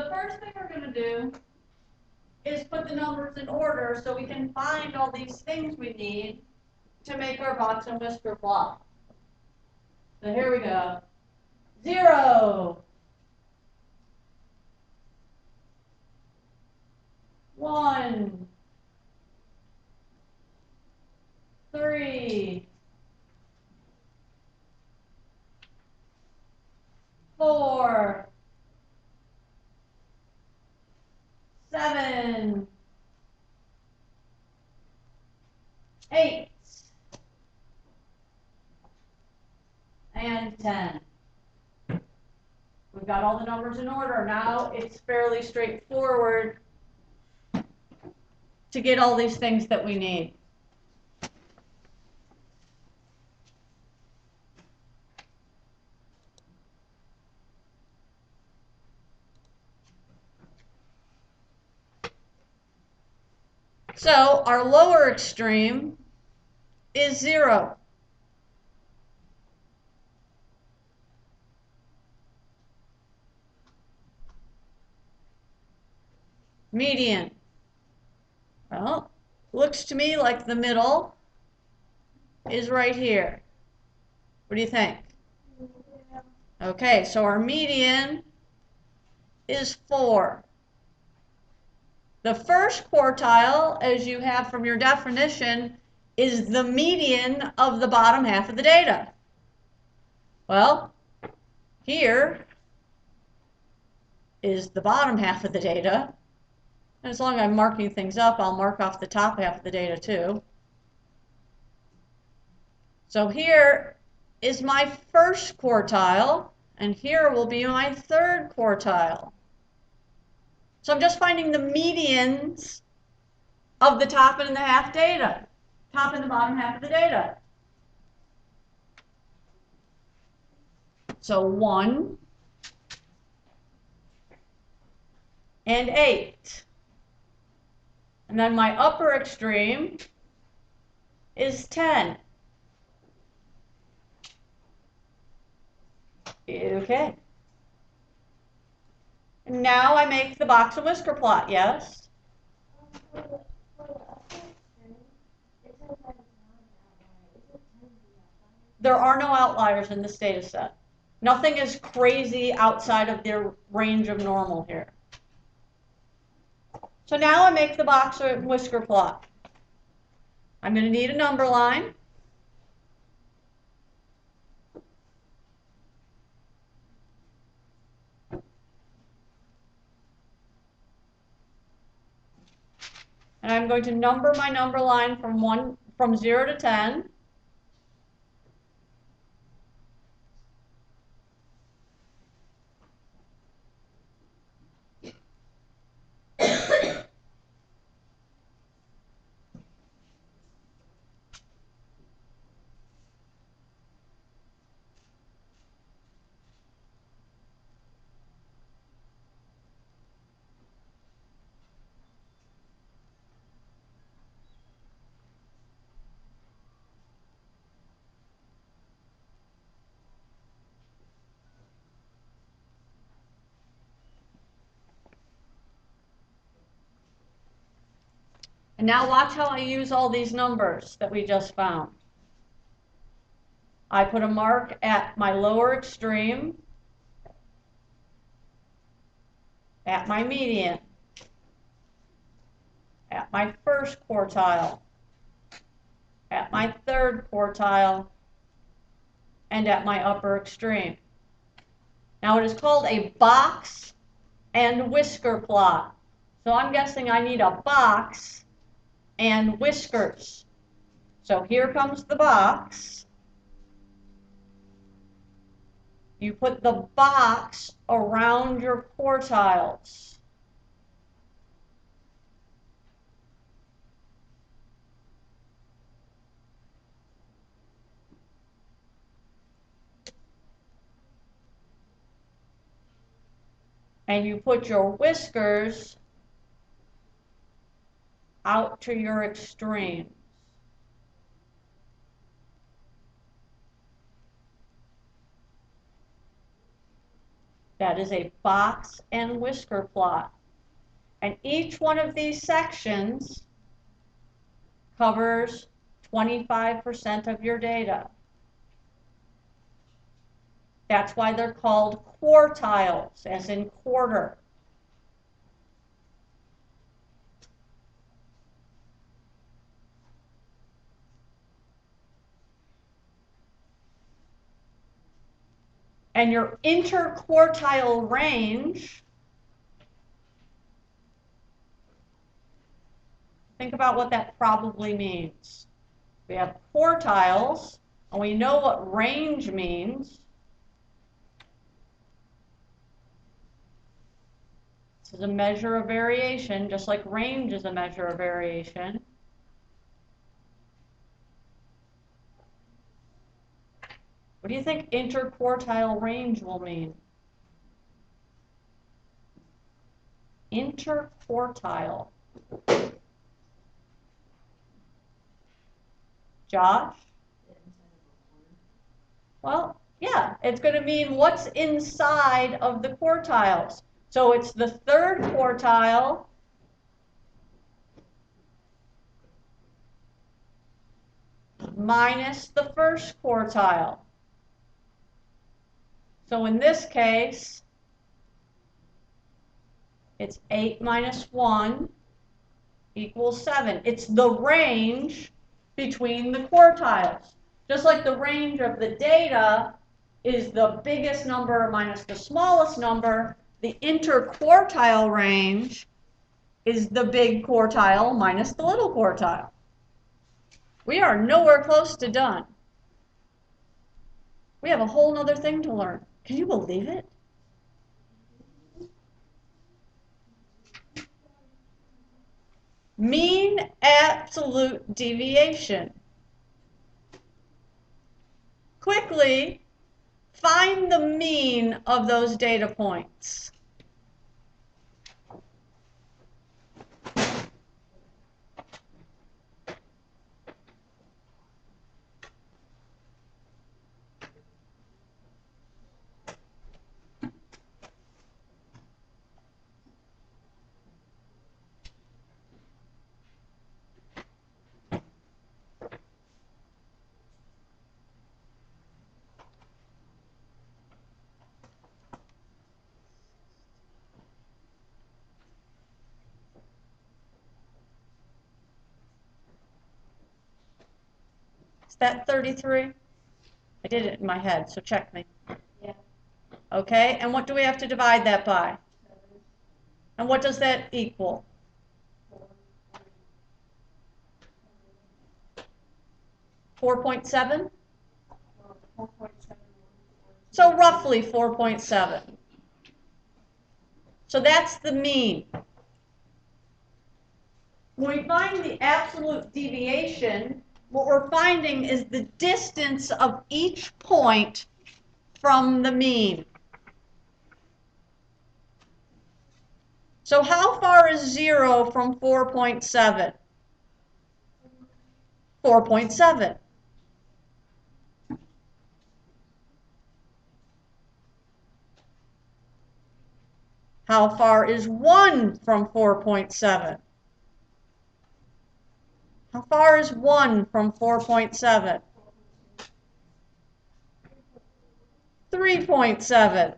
the first thing we're going to do is put the numbers in order so we can find all these things we need to make our box and whisker plot. So here we go. 0, 1, 3, 4, 7, 8, and 10. We've got all the numbers in order. Now it's fairly straightforward to get all these things that we need. So our lower extreme is 0. Median. Well, looks to me like the middle is right here. What do you think? Okay, so our median is 4. The first quartile, as you have from your definition, is the median of the bottom half of the data. Well, here is the bottom half of the data. And as long as I'm marking things up, I'll mark off the top half of the data too. So here is my first quartile, and here will be my third quartile. So I'm just finding the medians of the top and the half data, top and the bottom half of the data. So 1 and 8. And then my upper extreme is 10. Okay. Now I make the box and whisker plot, yes? There are no outliers in this data set. Nothing is crazy outside of their range of normal here. So now I make the box and whisker plot. I'm going to need a number line. And I'm going to number my number line from 0 to 10. And now watch how I use all these numbers that we just found. I put a mark at my lower extreme, at my median, at my first quartile, at my third quartile, and at my upper extreme. Now it is called a box and whisker plot. So I'm guessing I need a box and whiskers. So here comes the box. You put the box around your quartiles. And you put your whiskers out to your extremes. That is a box and whisker plot. And each one of these sections covers 25% of your data. That's why they're called quartiles, as in quarter. And your interquartile range, think about what that probably means. We have quartiles, and we know what range means. This is a measure of variation, just like range is a measure of variation. What do you think interquartile range will mean? Interquartile. Josh? Well, yeah, it's going to mean what's inside of the quartiles. So it's the third quartile minus the first quartile. So in this case, it's 8 minus 1 equals 7. It's the range between the quartiles. Just like the range of the data is the biggest number minus the smallest number, the interquartile range is the big quartile minus the little quartile. We are nowhere close to done. We have a whole other thing to learn. Can you believe it? Mean absolute deviation. Quickly, find the mean of those data points. Is that 33? I did it in my head, so check me. Yeah. Okay, and what do we have to divide that by? And what does that equal? 4.7? So roughly 4.7. So that's the mean. When we find the absolute deviation, what we're finding is the distance of each point from the mean. So how far is 0 from 4.7? 4.7. How far is 1 from 4.7? How far is 1 from 4.7? 3.7.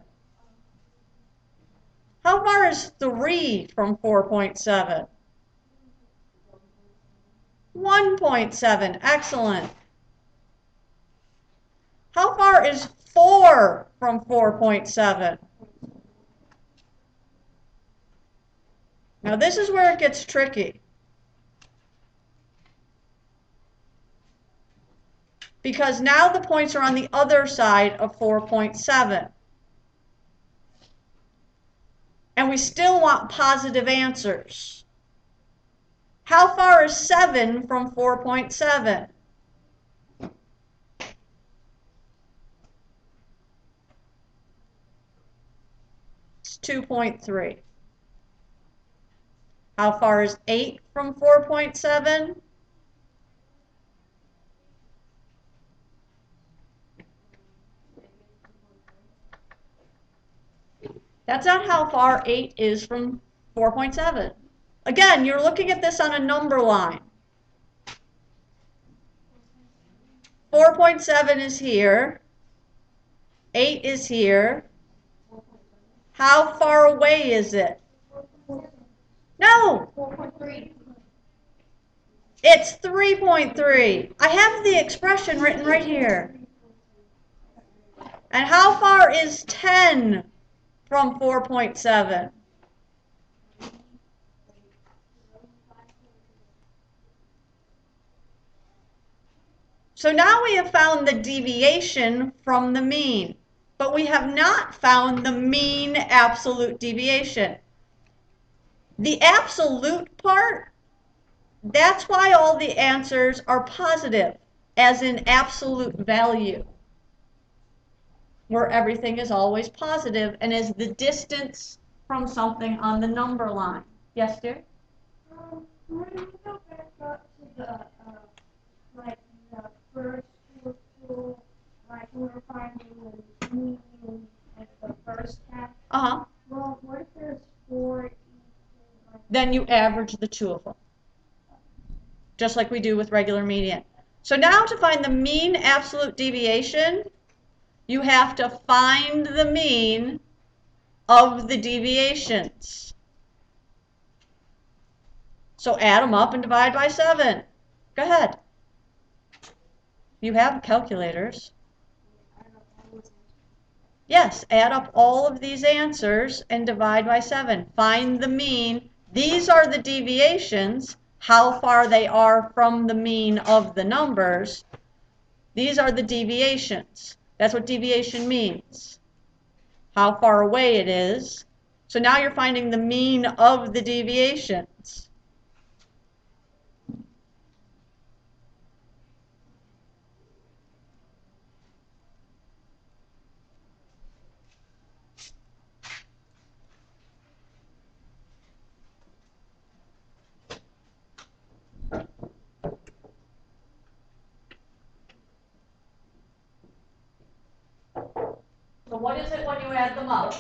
How far is 3 from 4.7? 1.7. Excellent. How far is 4 from 4.7? Now this is where it gets tricky. Because now the points are on the other side of 4.7. And we still want positive answers. How far is 7 from 4.7? It's 2.3. How far is 8 from 4.7? That's not how far 8 is from 4.7. Again, you're looking at this on a number line. 4.7 is here. 8 is here. How far away is it? No! 4.3. It's 3.3. I have the expression written right here. And how far is 10 from 4.7? So now we have found the deviation from the mean, but we have not found the mean absolute deviation. The absolute part, that's why all the answers are positive, as in absolute value, where everything is always positive and is the distance from something on the number line. Yes, dear? When you go back up to the, like, the first tool, like we were finding the mean at the first half. Uh-huh. Well, what if there's 4 equal? Then you average the two of them, just like we do with regular median. So now to find the mean absolute deviation, you have to find the mean of the deviations. So add them up and divide by 7. Go ahead. You have calculators. Yes, add up all of these answers and divide by 7. Find the mean. These are the deviations, how far they are from the mean of the numbers. These are the deviations. That's what deviation means, how far away it is. So now you're finding the mean of the deviations. So what is it when you add them up?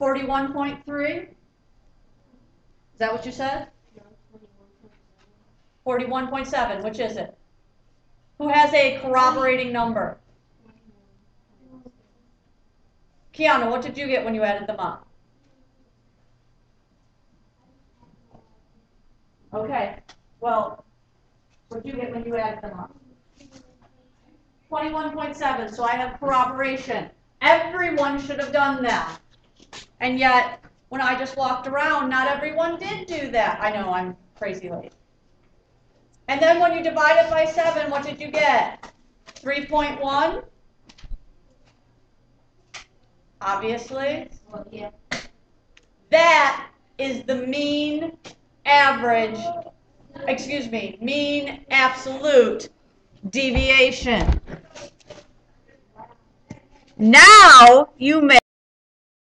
41.3? Is that what you said? 41.7, which is it? Who has a corroborating number? Kiana, what did you get when you added them up? Okay, well, what did you get when you added them up? 21.7, so I have corroboration. Everyone should have done that. And yet, when I just walked around, not everyone did do that. I know, I'm crazy late. And then when you divide it by 7, what did you get? 3.1? Obviously. Yeah. That is the mean average, excuse me, mean absolute deviation. Now you may